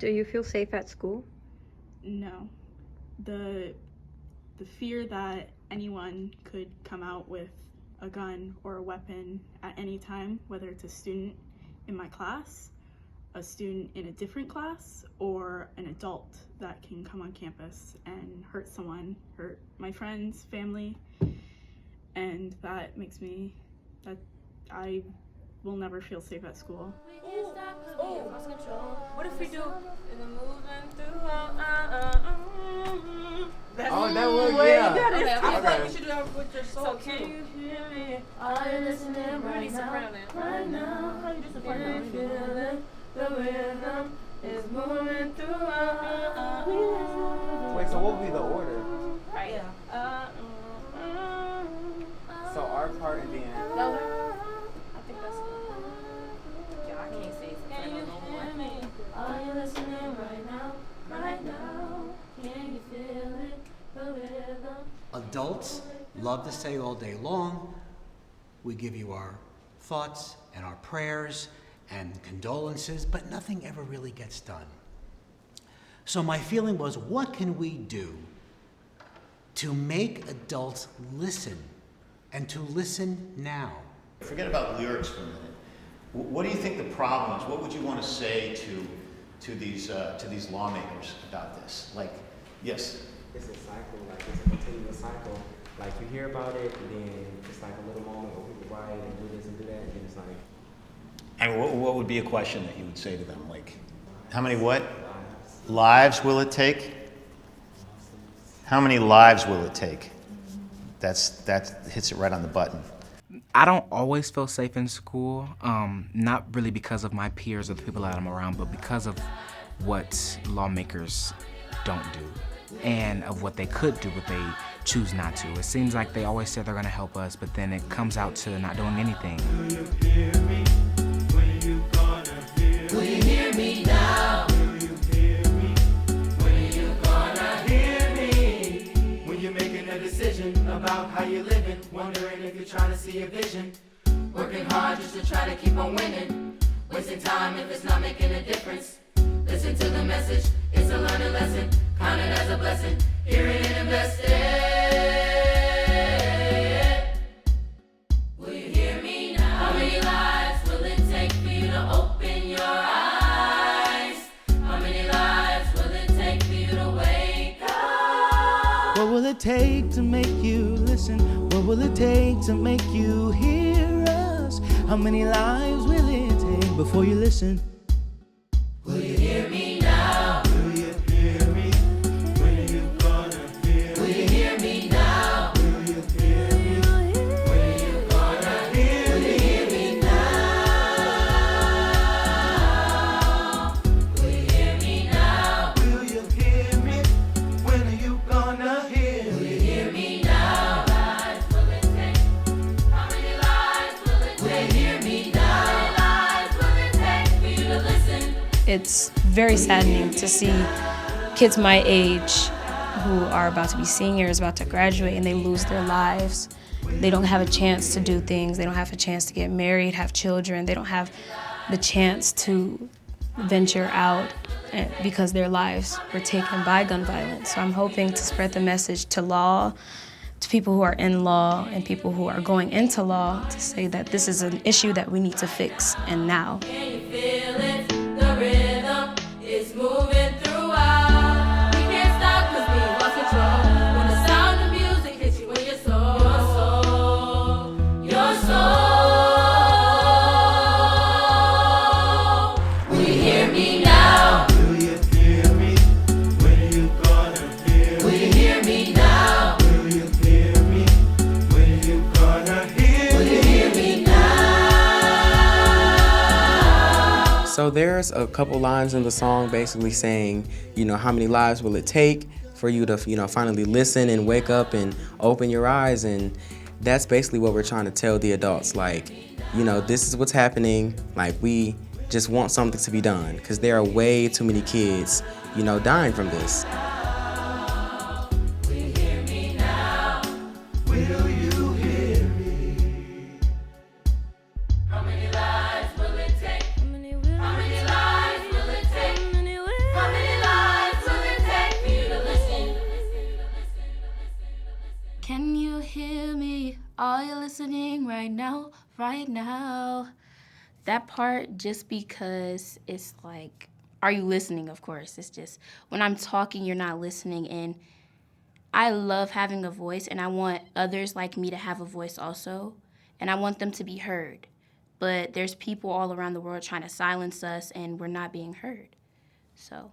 Do you feel safe at school? No. The fear that anyone could come out with a gun or a weapon at any time, whether it's a student in my class, a student in a different class, or an adult that can come on campus and hurt someone, hurt my friends, family, and that makes me, that I will never feel safe at school. What if we do? Oh, that was, yeah. I Okay. think you should do that with your soul. So can you hear me? Are you listening right now? Right now. How you do soprano? Can you feel it? The rhythm is moving throughout. Wait, so what would be the order? Right. Yeah. So our part at the end. I think that's yeah, I can't say soprano no more. Are you listening right now? Right now. Can you feel it? The rhythm. Adults love to say all day long, we give you our thoughts and our prayers and condolences, but nothing ever really gets done. So my feeling was, what can we do to make adults listen, and to listen now? Forget about lyrics for a minute. What do you think the problem is? What would you want to say to these lawmakers about this? Like, yes. It's a cycle, like it's a continuous cycle. Like you hear about it, and then it's like a little moment where people riot and do this and do that, and then it's like. And what would be a question that you would say to them? Like, how many what? Lives will it take? How many lives will it take? That hits it right on the button. I don't always feel safe in school, not really because of my peers or the people that I'm around, but because of what lawmakers don't do and of what they could do, but they choose not to. It seems like they always say they're gonna help us, but then it comes out to not doing anything. Will you hear me? When you gonna hear me? Will you hear me now? Will you hear me? When you gonna hear me? When you're making a decision about how you're living, wondering if you're trying to see a vision, working hard just to try to keep on winning, wasting time if it's not making a difference. Listen to the message, it's a learning lesson, count it as a blessing, hear it and invest it. Will you hear me now? How many lives will it take for you to open your eyes? How many lives will it take for you to wake up? What will it take to make you listen? What will it take to make you hear us? How many lives will it take before you listen? Will you hear me now? Will you hear me? When you gonna hear me? Will you hear me now? Will you hear me? When you gonna hear me? Will you hear me now? Will you hear me now? Will you hear me? When are you gonna hear me? Will you hear me now? Lives will it take? How many lives will it take? Will you hear me now? How many lives will it take for you to listen? It's very saddening to see kids my age who are about to be seniors, about to graduate, and they lose their lives. They don't have a chance to do things. They don't have a chance to get married, have children. They don't have the chance to venture out because their lives were taken by gun violence. So I'm hoping to spread the message to law, to people who are in law and people who are going into law, to say that this is an issue that we need to fix, and now. Can you feel it? The rhythm is moving throughout. We can't stop 'cause we lost control. When the sound of music hits you in your soul, your soul. Will you hear me now? Will you hear me? When you gonna hear me? Will you hear me now? Will you hear me? When you gonna hear me? Will you hear me now? So there's a couple lines in the song basically saying, how many lives will it take for you to, finally listen and wake up and open your eyes? And that's basically what we're trying to tell the adults. Like, this is what's happening. Like, we just want something to be done because there are way too many kids, dying from this. Will you hear me now? Will you hear me? How many lives will it take? How many lives will it take? How listening right now, right now. That part, just because it's like, are you listening? Of course. It's just when I'm talking, you're not listening. And I love having a voice, and I want others like me to have a voice also. And I want them to be heard. But there's people all around the world trying to silence us, and we're not being heard. So